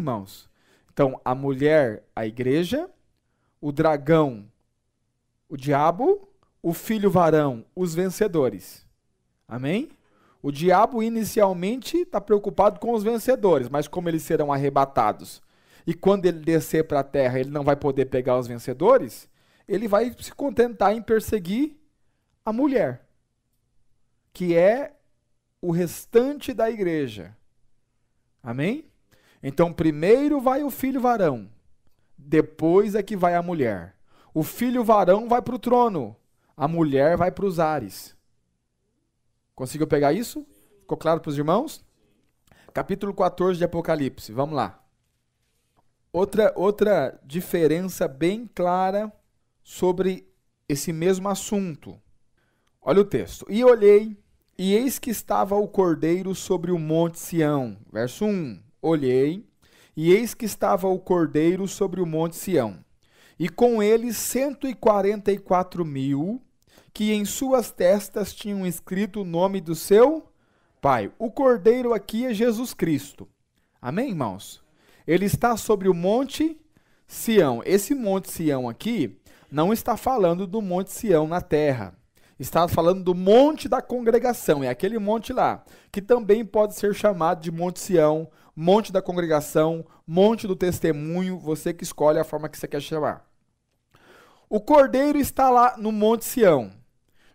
irmãos? Então, a mulher, a igreja, o dragão, o diabo, o filho varão, os vencedores. Amém? O diabo inicialmente está preocupado com os vencedores, mas como eles serão arrebatados, e quando ele descer para a terra ele não vai poder pegar os vencedores, ele vai se contentar em perseguir a mulher, que é o restante da igreja. Amém? Então primeiro vai o filho varão, depois é que vai a mulher. O filho varão vai para o trono, a mulher vai para os ares. Conseguiu pegar isso? Ficou claro para os irmãos? Capítulo 14 de Apocalipse, vamos lá. Outra diferença bem clara sobre esse mesmo assunto. Olha o texto. E olhei, e eis que estava o Cordeiro sobre o monte Sião. Verso 1. Olhei, e eis que estava o Cordeiro sobre o monte Sião. E com ele 144.000, que em suas testas tinham escrito o nome do seu Pai. O Cordeiro aqui é Jesus Cristo. Amém, irmãos? Ele está sobre o monte Sião. Esse monte Sião aqui não está falando do monte Sião na terra. Está falando do monte da congregação. É aquele monte lá, que também pode ser chamado de monte Sião, monte da congregação, monte do testemunho, você que escolhe a forma que você quer chamar. O Cordeiro está lá no monte Sião.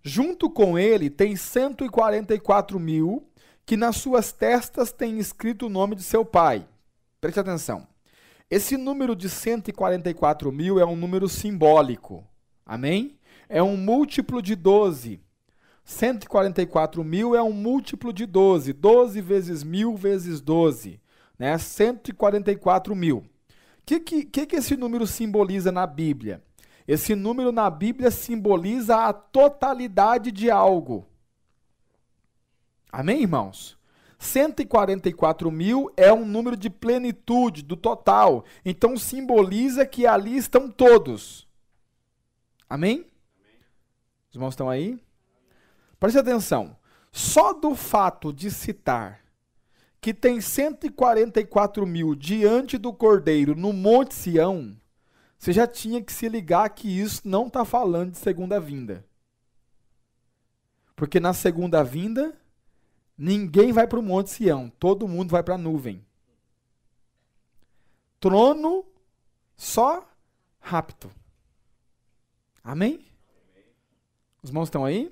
Junto com ele tem 144.000, que nas suas testas tem escrito o nome de seu Pai. Preste atenção. Esse número de 144.000 é um número simbólico. Amém? É um múltiplo de 12. 144.000 é um múltiplo de 12. 12 vezes 1.000 vezes 12. Né? 144.000. O que esse número simboliza na Bíblia? Esse número na Bíblia simboliza a totalidade de algo. Amém, irmãos? 144.000 é um número de plenitude, do total. Então simboliza que ali estão todos. Amém? Os irmãos estão aí? Preste atenção. Só do fato de citar que tem 144.000 diante do Cordeiro no Monte Sião, você já tinha que se ligar que isso não está falando de segunda vinda. Porque na segunda vinda, ninguém vai para o Monte Sião, todo mundo vai para a nuvem. Trono, só rapto. Amém? Os irmãos estão aí?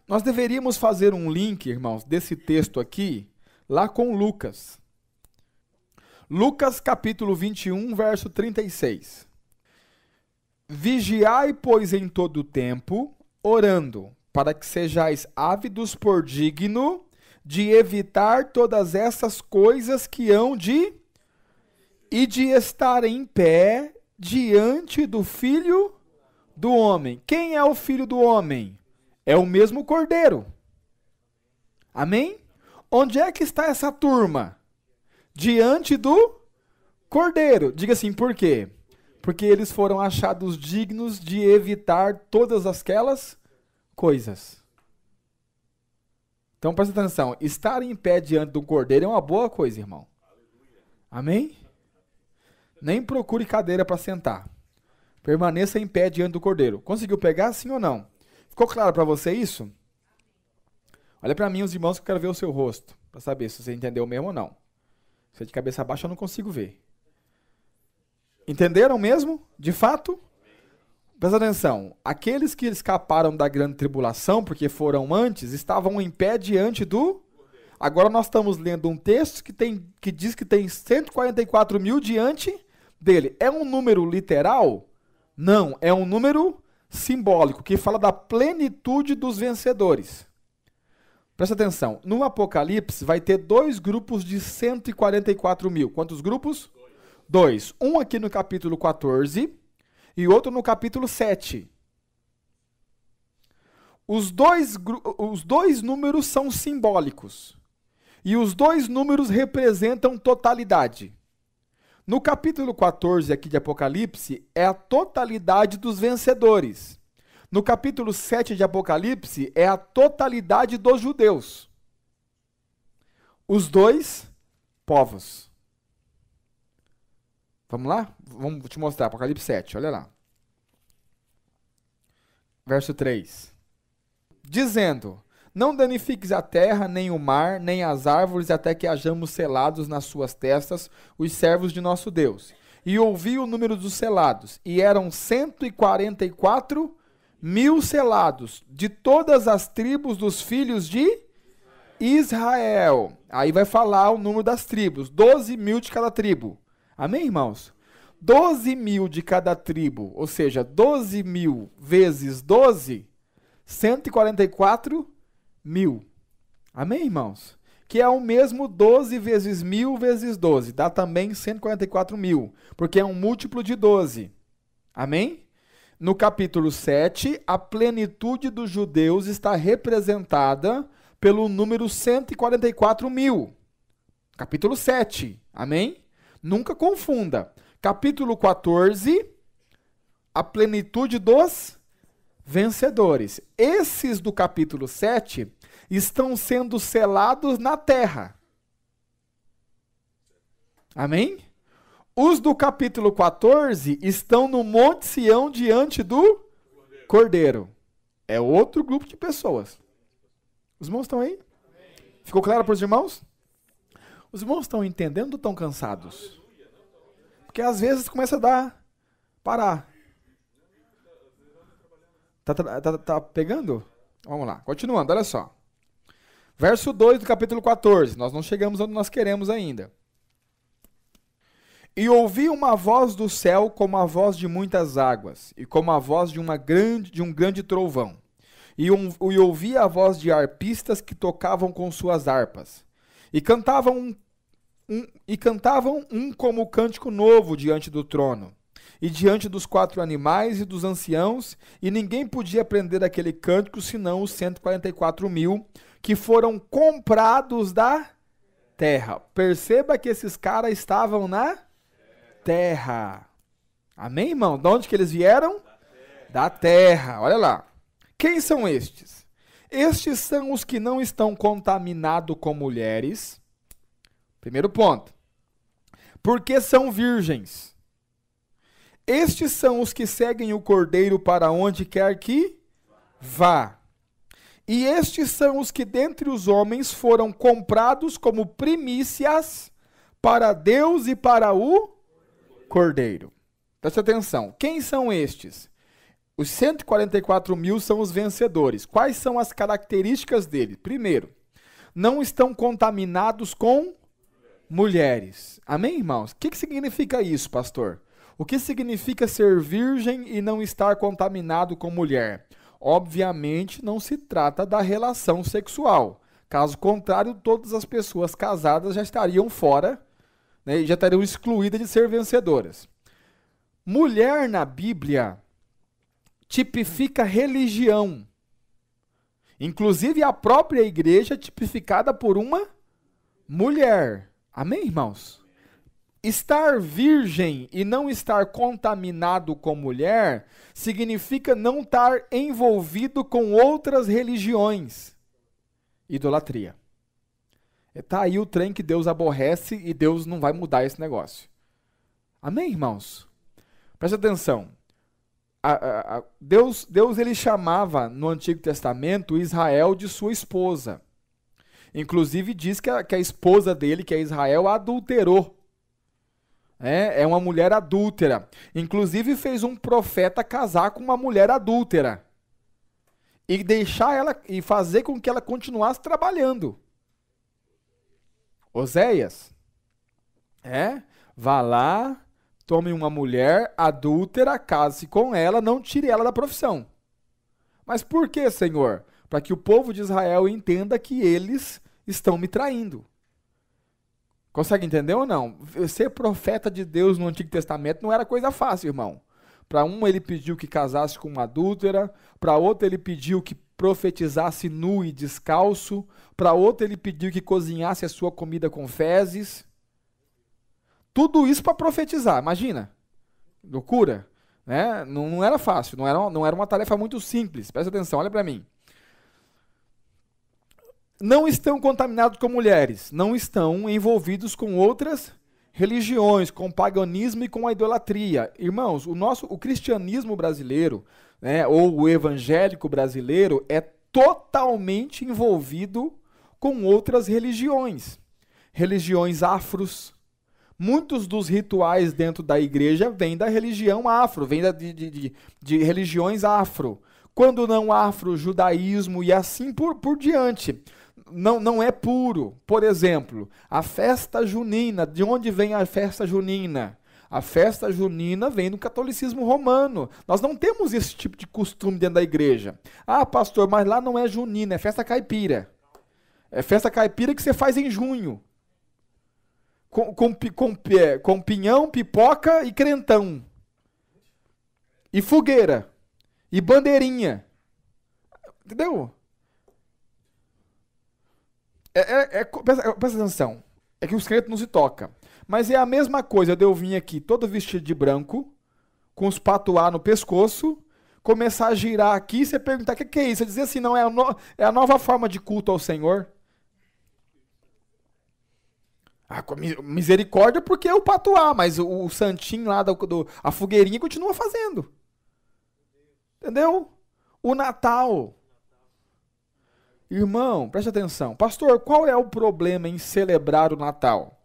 Nós deveríamos fazer um link, irmãos, desse texto aqui, lá com Lucas. Lucas capítulo 21, verso 36. Vigiai, pois, em todo o tempo, orando, para que sejais ávidos por digno de evitar todas essas coisas que hão de e de estar em pé diante do Filho do Homem. Quem é o Filho do Homem? É o mesmo Cordeiro. Amém? Onde é que está essa turma? Diante do Cordeiro. Diga assim, por quê? Porque eles foram achados dignos de evitar todas aquelas coisas. Então, presta atenção. Estar em pé diante do Cordeiro é uma boa coisa, irmão. Amém? Nem procure cadeira para sentar. Permaneça em pé diante do Cordeiro. Conseguiu pegar, sim ou não? Ficou claro para você isso? Olha para mim, os irmãos, que eu quero ver o seu rosto, para saber se você entendeu mesmo ou não. Se é de cabeça baixa, eu não consigo ver. Entenderam mesmo? De fato? Presta atenção. Aqueles que escaparam da grande tribulação, porque foram antes, estavam em pé diante do... Agora nós estamos lendo um texto que diz que tem 144.000 diante dele. É um número literal? Não, é um número simbólico, que fala da plenitude dos vencedores. Presta atenção. No Apocalipse vai ter dois grupos de 144.000. Quantos grupos? Dois. Um aqui no capítulo 14 e outro no capítulo 7. Os dois números são simbólicos. E os dois números representam totalidade. No capítulo 14 aqui de Apocalipse, é a totalidade dos vencedores. No capítulo 7 de Apocalipse, é a totalidade dos judeus. Os dois povos. Vamos lá? Vamos te mostrar, Apocalipse 7, olha lá. Verso 3. Dizendo: não danifiques a terra, nem o mar, nem as árvores, até que hajamos selados nas suas testas os servos de nosso Deus. E ouvi o número dos selados, e eram 144 mil selados, de todas as tribos dos filhos de Israel. Aí vai falar o número das tribos, 12 mil de cada tribo. Amém, irmãos? 12 mil de cada tribo, ou seja, 12 mil vezes 12, 144 mil. Amém, irmãos? Que é o mesmo 12 vezes 1000 vezes 12, dá também 144 mil, porque é um múltiplo de 12. Amém? No capítulo 7, a plenitude dos judeus está representada pelo número 144 mil. Capítulo 7, amém? Nunca confunda. Capítulo 14, a plenitude dos vencedores. Esses do capítulo 7 estão sendo selados na terra. Amém? Os do capítulo 14 estão no Monte Sião diante do Cordeiro. É outro grupo de pessoas. Os irmãos estão aí? Ficou claro para os irmãos? Os irmãos estão entendendo ou estão cansados? Porque às vezes começa a dar, parar. Tá pegando? Vamos lá, continuando, olha só. Verso 2 do capítulo 14. Nós não chegamos onde nós queremos ainda. E ouvi uma voz do céu como a voz de muitas águas, e como a voz de um grande trovão. E ouvi a voz de harpistas que tocavam com suas harpas. E cantavam um como cântico novo diante do trono, e diante dos 4 animais e dos anciãos, e ninguém podia aprender aquele cântico, senão os 144 mil, que foram comprados da terra. Perceba que esses caras estavam na terra. Amém, irmão? De onde que eles vieram? Da terra. Olha lá. Quem são estes? Estes são os que não estão contaminados com mulheres. Primeiro ponto. Porque são virgens. Estes são os que seguem o Cordeiro para onde quer que vá. E estes são os que dentre os homens foram comprados como primícias para Deus e para o Cordeiro. Preste atenção. Quem são estes? Os 144 mil são os vencedores. Quais são as características dele? Primeiro, não estão contaminados com mulheres. Amém, irmãos? O que significa isso, pastor? O que significa ser virgem e não estar contaminado com mulher? Obviamente, não se trata da relação sexual. Caso contrário, todas as pessoas casadas já estariam fora, né, e já estariam excluídas de ser vencedoras. Mulher na Bíblia tipifica religião. Inclusive a própria igreja é tipificada por uma mulher. Amém, irmãos? Estar virgem e não estar contaminado com mulher significa não estar envolvido com outras religiões. Idolatria. Está aí o trem que Deus aborrece e Deus não vai mudar esse negócio. Amém, irmãos? Presta atenção. Deus ele chamava no Antigo Testamento Israel de sua esposa. Inclusive diz que a esposa dele, que é Israel, adulterou. É uma mulher adúltera. Inclusive fez um profeta casar com uma mulher adúltera. E deixar ela, e fazer com que ela continuasse trabalhando. Oséias. Vá lá, tome uma mulher adúltera, case-se com ela, não tire ela da profissão. Mas por que, Senhor? Para que o povo de Israel entenda que eles estão me traindo. Consegue entender ou não? Ser profeta de Deus no Antigo Testamento não era coisa fácil, irmão. Para um ele pediu que casasse com uma adúltera, para outro ele pediu que profetizasse nu e descalço, para outro ele pediu que cozinhasse a sua comida com fezes. Tudo isso para profetizar, imagina. Loucura. Né? Não era fácil, não era uma tarefa muito simples. Presta atenção, olha para mim. Não estão contaminados com mulheres, não estão envolvidos com outras religiões, com o paganismo e com a idolatria. Irmãos, o cristianismo brasileiro, né, ou o evangélico brasileiro, é totalmente envolvido com outras religiões. Religiões afros. Muitos dos rituais dentro da igreja vêm da religião afro, vêm de religiões afro. Quando não afro, judaísmo e assim por diante. Não é puro. Por exemplo, a festa junina. De onde vem a festa junina? A festa junina vem do catolicismo romano. Nós não temos esse tipo de costume dentro da igreja. Ah, pastor, mas lá não é junina, é festa caipira. É festa caipira que você faz em junho. Com pinhão, pipoca e crentão. E fogueira. E bandeirinha. Entendeu? Presta atenção. É que os crentes não se tocam. Mas é a mesma coisa de eu vir aqui todo vestido de branco, com os patuá no pescoço, começar a girar aqui e você perguntar o que é isso? Você dizer assim, não, é a nova forma de culto ao Senhor. Com misericórdia porque é o patuá, mas o santinho lá, a fogueirinha continua fazendo. Entendeu? O Natal. Irmão, preste atenção. Pastor, qual é o problema em celebrar o Natal?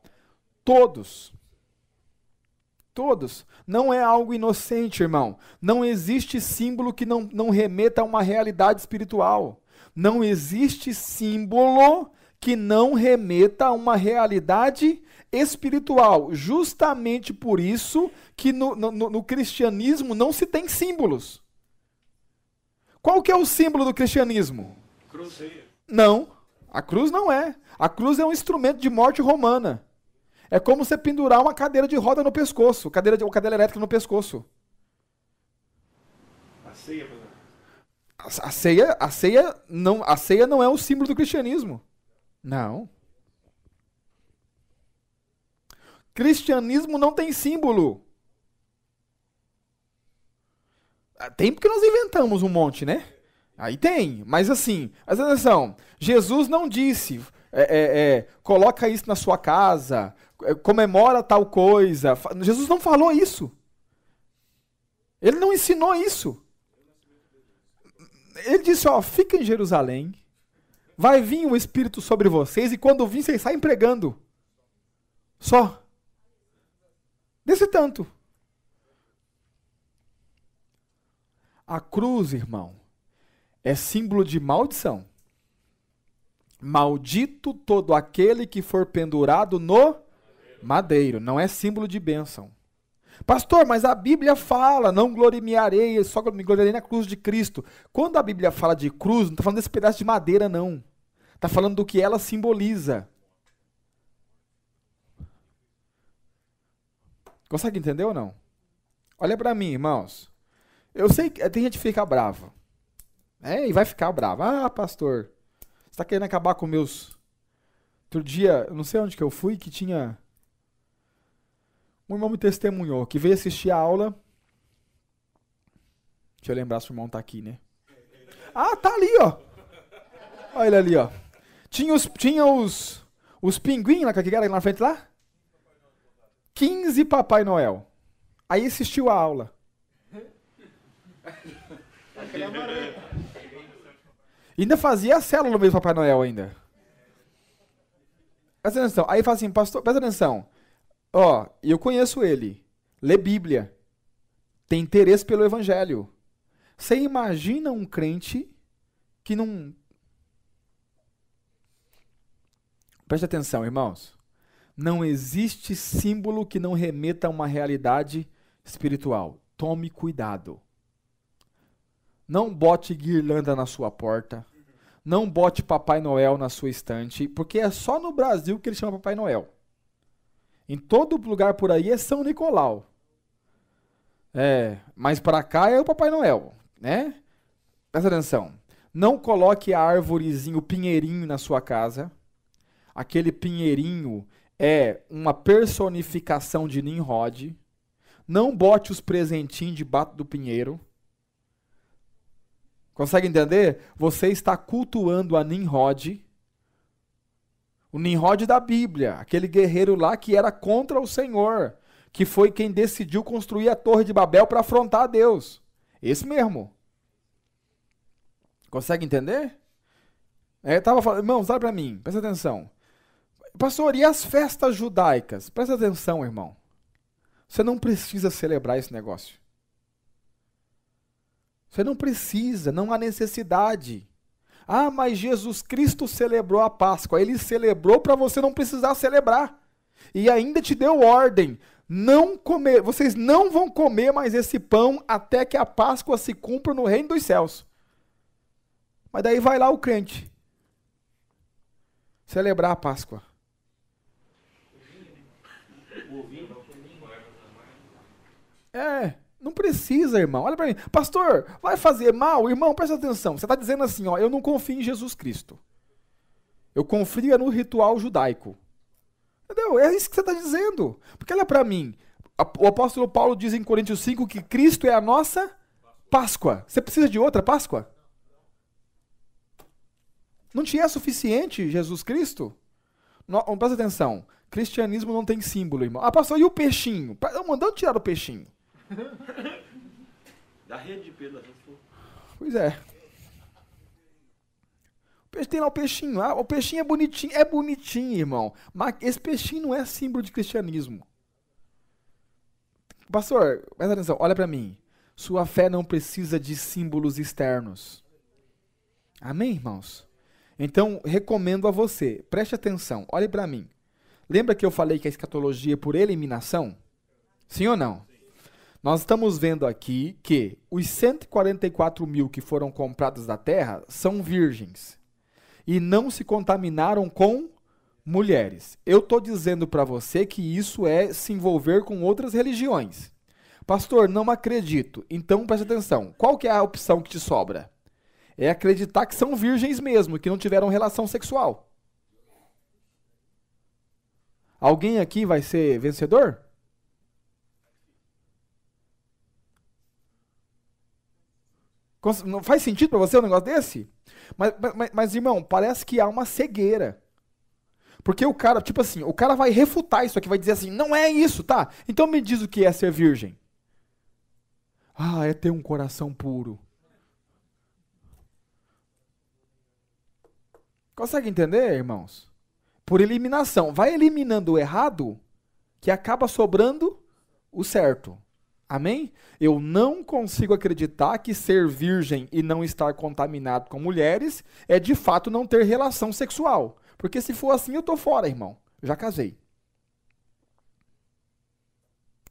Todos. Todos. Não é algo inocente, irmão. Não existe símbolo que não remeta a uma realidade espiritual. Não existe símbolo que não remeta a uma realidade espiritual. Justamente por isso que no cristianismo não se tem símbolos. Qual que é o símbolo do cristianismo? Cruzeiro. Não, a cruz não é. A cruz é um instrumento de morte romana. É como você pendurar uma cadeira de roda no pescoço, cadeira elétrica no pescoço. A ceia, mano. A ceia não é o símbolo do cristianismo. Não. Cristianismo não tem símbolo. Tem porque nós inventamos um monte, né? Aí tem, mas assim, atenção, Jesus não disse, coloca isso na sua casa, comemora tal coisa. Jesus não falou isso. Ele não ensinou isso. Ele disse, fica em Jerusalém, vai vir o Espírito sobre vocês e quando vir vocês saem pregando. Só. Desse tanto. A cruz, irmão, é símbolo de maldição. Maldito todo aquele que for pendurado no madeiro. Não é símbolo de bênção. Pastor, mas a Bíblia fala, não gloriarei, só me gloriarei na cruz de Cristo. Quando a Bíblia fala de cruz, não está falando desse pedaço de madeira, não. Está falando do que ela simboliza. Consegue entender ou não? Olha para mim, irmãos. Eu sei que tem gente que fica brava. E vai ficar brava. Ah, pastor, você está querendo acabar com meus... Outro dia, eu não sei onde que eu fui, que tinha... Um irmão me testemunhou, que veio assistir a aula. Deixa eu lembrar se o irmão tá aqui, né? Ah, tá ali, ó. Olha ele ali, ó. Tinha os pinguins lá, que era na frente lá? 15 Papai Noel. Aí assistiu a aula. E ainda fazia a célula no meio do Papai Noel ainda. Presta atenção. Aí fala assim, pastor, presta atenção. Eu conheço ele. Lê Bíblia. Tem interesse pelo Evangelho. Você imagina um crente que não... Preste atenção, irmãos. Não existe símbolo que não remeta a uma realidade espiritual. Tome cuidado. Não bote guirlanda na sua porta. Não bote Papai Noel na sua estante, porque é só no Brasil que ele chama Papai Noel. Em todo lugar por aí é São Nicolau. Mas para cá é o Papai Noel, né? Presta atenção. Não coloque a árvorezinha, o pinheirinho na sua casa. Aquele pinheirinho é uma personificação de Nimrod. Não bote os presentinhos debaixo do pinheiro. Consegue entender? Você está cultuando a Nimrod. O Nimrod da Bíblia, aquele guerreiro lá que era contra o Senhor, que foi quem decidiu construir a Torre de Babel para afrontar a Deus. Esse mesmo. Consegue entender? Eu estava falando, irmãos, olha para mim, presta atenção. Pastor, e as festas judaicas? Presta atenção, irmão. Você não precisa celebrar esse negócio. Você não precisa, não há necessidade. Ah, mas Jesus Cristo celebrou a Páscoa. Ele celebrou para você não precisar celebrar. E ainda te deu ordem. Não comer, vocês não vão comer mais esse pão até que a Páscoa se cumpra no reino dos céus. Mas daí vai lá o crente celebrar a Páscoa. Não precisa, irmão. Olha para mim. Pastor, vai fazer mal? Irmão, presta atenção. Você está dizendo assim, ó, eu não confio em Jesus Cristo. Eu confio no ritual judaico. Entendeu? É isso que você está dizendo. Porque olha para mim. O apóstolo Paulo diz em Coríntios 5 que Cristo é a nossa Páscoa. Você precisa de outra Páscoa? Não te é suficiente Jesus Cristo? Presta atenção. Cristianismo não tem símbolo, irmão. Ah, pastor, e o peixinho? Mandando tirar o peixinho. Da rede de Pedro. Pois é. Tem lá o peixinho. Ah, o peixinho é bonitinho. É bonitinho, irmão. Mas esse peixinho não é símbolo de cristianismo. Pastor, presta atenção. Olha para mim. Sua fé não precisa de símbolos externos. Amém, irmãos? Então, recomendo a você. Preste atenção. Olhe para mim. Lembra que eu falei que a escatologia é por eliminação? Sim ou não? Nós estamos vendo aqui que os 144 mil que foram comprados da terra são virgens e não se contaminaram com mulheres. Eu estou dizendo para você que isso é se envolver com outras religiões. Pastor, não acredito. Então preste atenção. Qual que é a opção que te sobra? É acreditar que são virgens mesmo, que não tiveram relação sexual. Alguém aqui vai ser vencedor? Não faz sentido para você um negócio desse? Mas, irmão, parece que há uma cegueira. Porque o cara, tipo assim, o cara vai refutar isso aqui, vai dizer assim, não é isso, tá? Então me diz o que é ser virgem. Ah, é ter um coração puro. Consegue entender, irmãos? Por eliminação. Vai eliminando o errado, que acaba sobrando o certo. Amém? Eu não consigo acreditar que ser virgem e não estar contaminado com mulheres é de fato não ter relação sexual. Porque se for assim, eu tô fora, irmão. Eu já casei.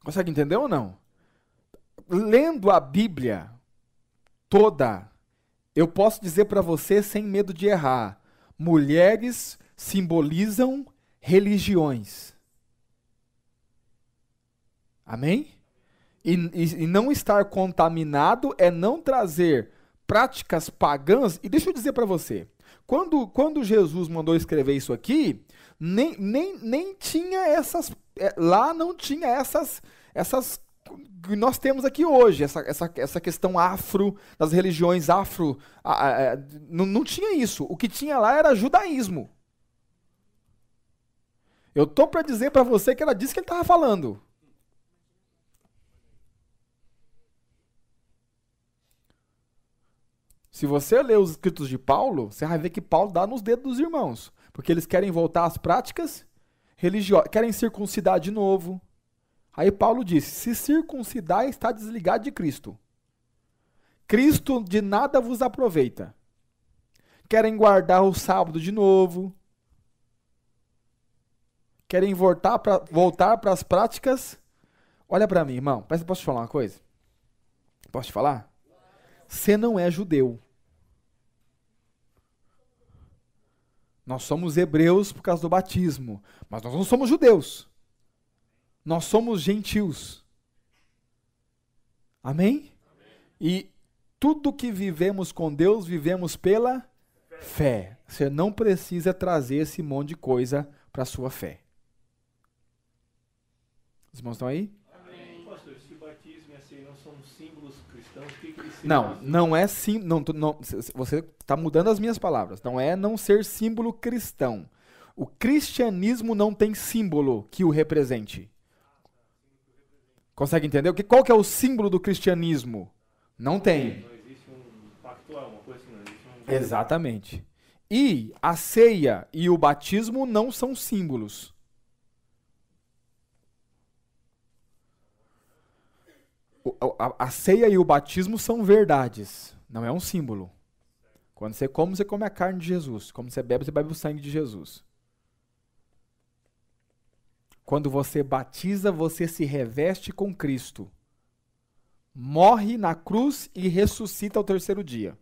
Consegue entender ou não? Lendo a Bíblia toda, eu posso dizer para você sem medo de errar. Mulheres simbolizam religiões. Amém? E não estar contaminado é não trazer práticas pagãs. E deixa eu dizer para você, quando Jesus mandou escrever isso aqui, nem tinha essas, lá não tinha essas que nós temos aqui hoje, essa questão afro, das religiões afro, não tinha isso. O que tinha lá era judaísmo. Eu tô para dizer para você que ela disse que ele estava falando. Se você ler os escritos de Paulo, você vai ver que Paulo dá nos dedos dos irmãos. Porque eles querem voltar às práticas religiosas, querem circuncidar de novo. Aí Paulo disse, se circuncidar está desligado de Cristo. Cristo de nada vos aproveita. Querem guardar o sábado de novo. Querem voltar para as práticas. Olha para mim, irmão. Posso te falar uma coisa? Posso te falar? Você não é judeu. Nós somos hebreus por causa do batismo, mas nós não somos judeus. Nós somos gentios. Amém? E tudo que vivemos com Deus, vivemos pela fé. Você não precisa trazer esse monte de coisa para a sua fé. Os irmãos estão aí? Amém. Pastor, se batismo e a ceia não são símbolos cristãos, o que eles não é símbolo. Você está mudando as minhas palavras. Não é não ser símbolo cristão. O cristianismo não tem símbolo que o represente. Consegue entender? Qual que é o símbolo do cristianismo? Não tem. Não existe um pactual, uma coisa assim, não existe um... Exatamente. E a ceia e o batismo não são símbolos. A ceia e o batismo são verdades, não é um símbolo. Quando você come a carne de Jesus. Quando você bebe o sangue de Jesus. Quando você batiza, você se reveste com Cristo. Morre na cruz e ressuscita ao terceiro dia.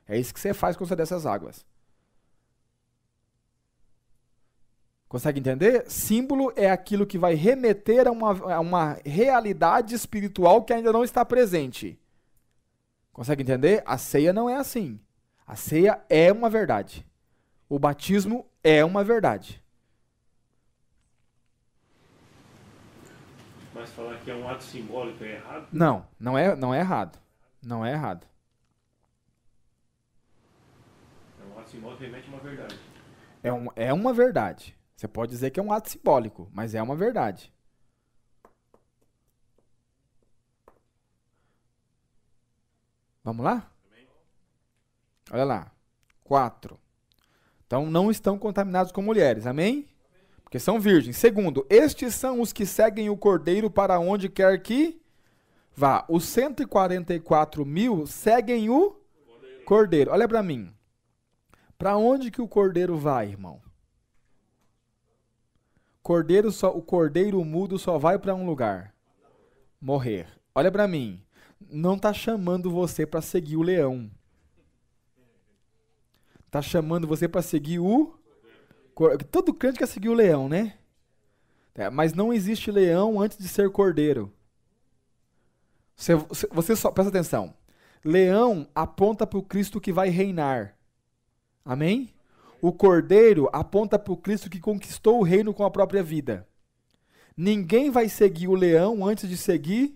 É isso que você faz quando você desce as águas. Consegue entender? Símbolo é aquilo que vai remeter a uma realidade espiritual que ainda não está presente. Consegue entender? A ceia não é assim. A ceia é uma verdade. O batismo é uma verdade. Mas falar que é um ato simbólico é errado? Não é errado. Não é errado. É um ato simbólico que remete a uma verdade. É uma verdade. Você pode dizer que é um ato simbólico, mas é uma verdade. Vamos lá? Olha lá. 4. Então não estão contaminados com mulheres, amém? Porque são virgens. Segundo, estes são os que seguem o Cordeiro para onde quer que vá. Os 144.000 seguem o Cordeiro. Olha para mim. Para onde que o Cordeiro vai, irmão? O cordeiro mudo só vai para um lugar. Morrer. Olha para mim. Não está chamando você para seguir o leão. Está chamando você para seguir o... Todo crente quer seguir o leão, né? Mas não existe leão antes de ser cordeiro. Você só presta atenção. Leão aponta para o Cristo que vai reinar. Amém? O cordeiro aponta para o Cristo que conquistou o reino com a própria vida. Ninguém vai seguir o leão antes de seguir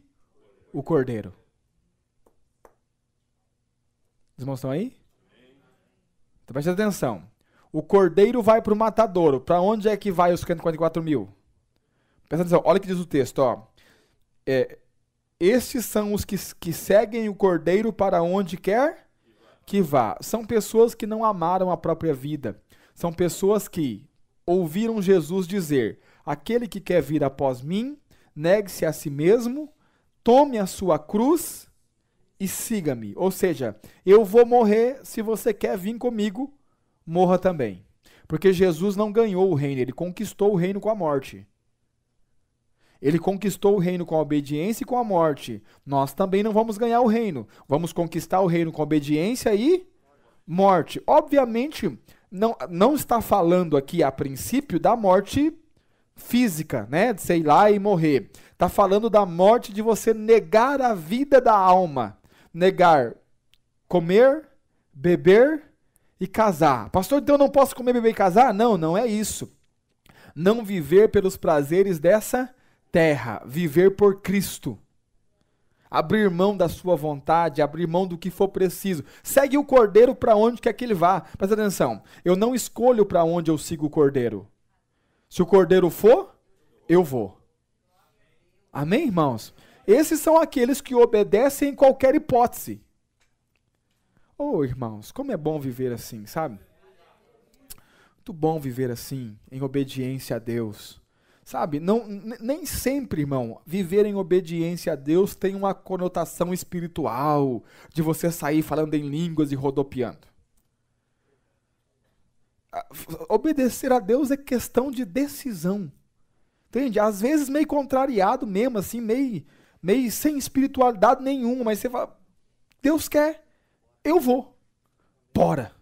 o cordeiro. Os irmãos estão aí? Então presta atenção. O cordeiro vai para o matadouro. Para onde é que vai os 144.000? Presta atenção, olha o que diz o texto. Ó. Estes são os que seguem o cordeiro para onde quer que vá. São pessoas que não amaram a própria vida. São pessoas que ouviram Jesus dizer: aquele que quer vir após mim, negue-se a si mesmo, tome a sua cruz e siga-me. Ou seja, eu vou morrer, se você quer vir comigo, morra também. Porque Jesus não ganhou o reino, ele conquistou o reino com a morte. Ele conquistou o reino com a obediência e com a morte. Nós também não vamos ganhar o reino. Vamos conquistar o reino com obediência e morte. Obviamente, não está falando aqui a princípio da morte física, né? De você ir lá e morrer. Está falando da morte de você negar a vida da alma. Negar comer, beber e casar. Pastor, então eu não posso comer, beber e casar? Não, não é isso. Não viver pelos prazeres dessa terra, viver por Cristo. Abrir mão da sua vontade, abrir mão do que for preciso. Segue o cordeiro para onde quer que ele vá. Presta atenção, eu não escolho para onde eu sigo o cordeiro. Se o cordeiro for, eu vou. Amém, irmãos? Esses são aqueles que obedecem em qualquer hipótese. Oh, irmãos, como é bom viver assim, sabe? Muito bom viver assim, em obediência a Deus. Sabe, nem sempre, irmão, viver em obediência a Deus tem uma conotação espiritual, de você sair falando em línguas e rodopiando. Obedecer a Deus é questão de decisão. Entende? Às vezes meio contrariado mesmo, assim, meio sem espiritualidade nenhuma, mas você fala, Deus quer, eu vou. Bora.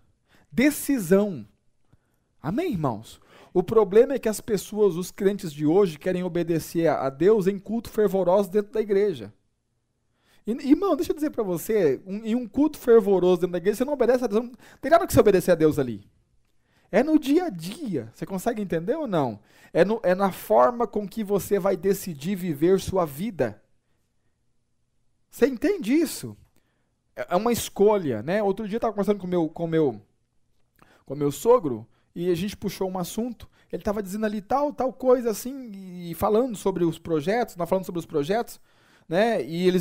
Decisão. Amém, irmãos? O problema é que as pessoas, os crentes de hoje, querem obedecer a Deus em culto fervoroso dentro da igreja. Irmão, deixa eu dizer para você, em um culto fervoroso dentro da igreja, você não obedece a Deus, não tem nada que você obedecer a Deus ali. É no dia a dia, você consegue entender ou não? É na forma com que você vai decidir viver sua vida. Você entende isso? É uma escolha, né? Outro dia eu estava conversando com meu sogro, e a gente puxou um assunto, ele estava dizendo ali tal coisa assim, e falando sobre os projetos, né? E ele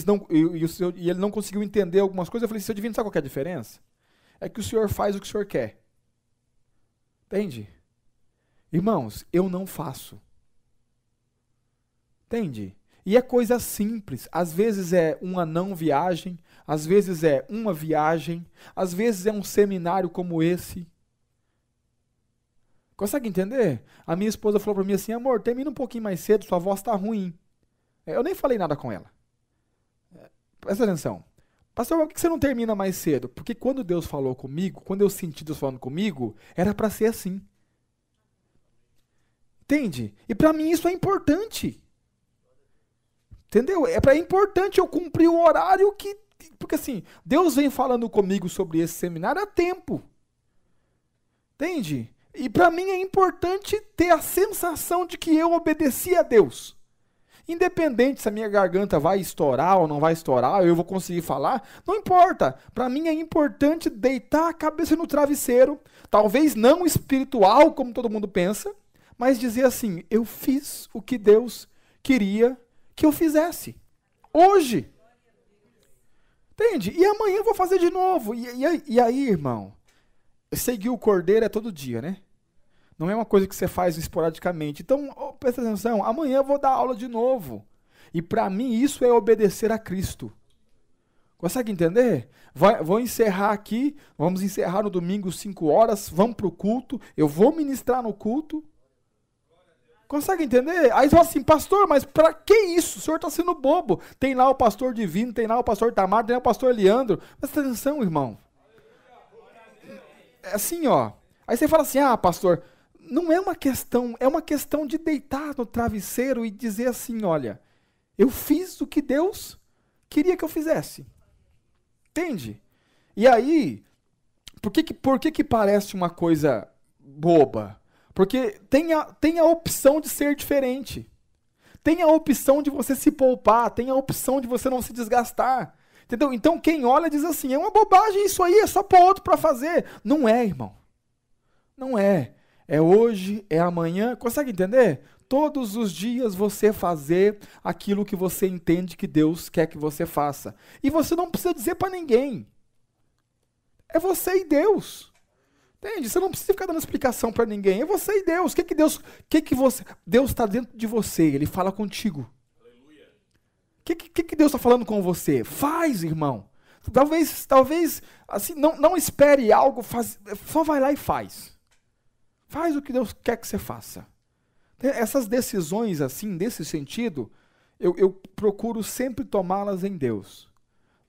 não conseguiu entender algumas coisas. Eu falei, seu divino, sabe qual que é a diferença? É que o senhor faz o que o senhor quer. Entende? Irmãos, eu não faço. Entende? E é coisa simples. Às vezes é uma não viagem, às vezes é uma viagem, às vezes é um seminário como esse. Consegue entender? A minha esposa falou para mim assim, amor, termina um pouquinho mais cedo, sua voz está ruim. Eu nem falei nada com ela. Presta atenção. Pastor, por que você não termina mais cedo? Porque quando Deus falou comigo, quando eu senti Deus falando comigo, era para ser assim. Entende? E para mim isso é importante. Entendeu? É importante eu cumprir o horário que... Porque assim, Deus vem falando comigo sobre esse seminário há tempo. Entende? E para mim é importante ter a sensação de que eu obedeci a Deus. Independente se a minha garganta vai estourar ou não vai estourar, eu vou conseguir falar, não importa. Para mim é importante deitar a cabeça no travesseiro, talvez não espiritual, como todo mundo pensa, mas dizer assim, eu fiz o que Deus queria que eu fizesse. Hoje. Entende? E amanhã eu vou fazer de novo. E aí, irmão, seguir o cordeiro é todo dia, né? Não é uma coisa que você faz esporadicamente. Então, presta atenção, amanhã eu vou dar aula de novo. E para mim isso é obedecer a Cristo. Consegue entender? Vou encerrar aqui, vamos encerrar no domingo 5 horas, vamos para o culto, eu vou ministrar no culto. Consegue entender? Aí você fala assim, pastor, mas para que isso? O senhor está sendo bobo. Tem lá o pastor Divino, tem lá o pastor Tamar, tem lá o pastor Leandro. Presta atenção, irmão. É assim, ó. Aí você fala assim, pastor... Não é uma questão de deitar no travesseiro e dizer assim, olha, eu fiz o que Deus queria que eu fizesse. Entende? E aí, por que parece uma coisa boba? Porque tem a opção de ser diferente. Tem a opção de você se poupar, tem a opção de você não se desgastar. Entendeu? Então quem olha diz assim, é uma bobagem isso aí, é só pôr outro para fazer. Não é, irmão. Não é. É hoje, é amanhã, consegue entender? Todos os dias você fazer aquilo que você entende que Deus quer que você faça. E você não precisa dizer para ninguém. É você e Deus. Entende? Você não precisa ficar dando explicação para ninguém. É você e Deus. Deus está dentro de você, Ele fala contigo. O que Deus está falando com você? Faz, irmão. Talvez assim, não espere algo, só vai lá e faz. Faz o que Deus quer que você faça. Essas decisões, assim, desse sentido, eu procuro sempre tomá-las em Deus.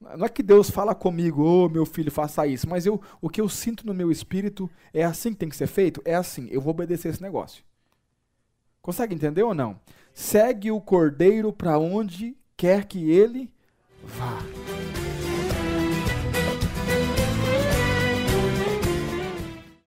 Não é que Deus fala comigo, meu filho, faça isso, mas o que eu sinto no meu espírito é assim que tem que ser feito? É assim, eu vou obedecer esse negócio. Consegue entender ou não? Segue o cordeiro para onde quer que ele vá.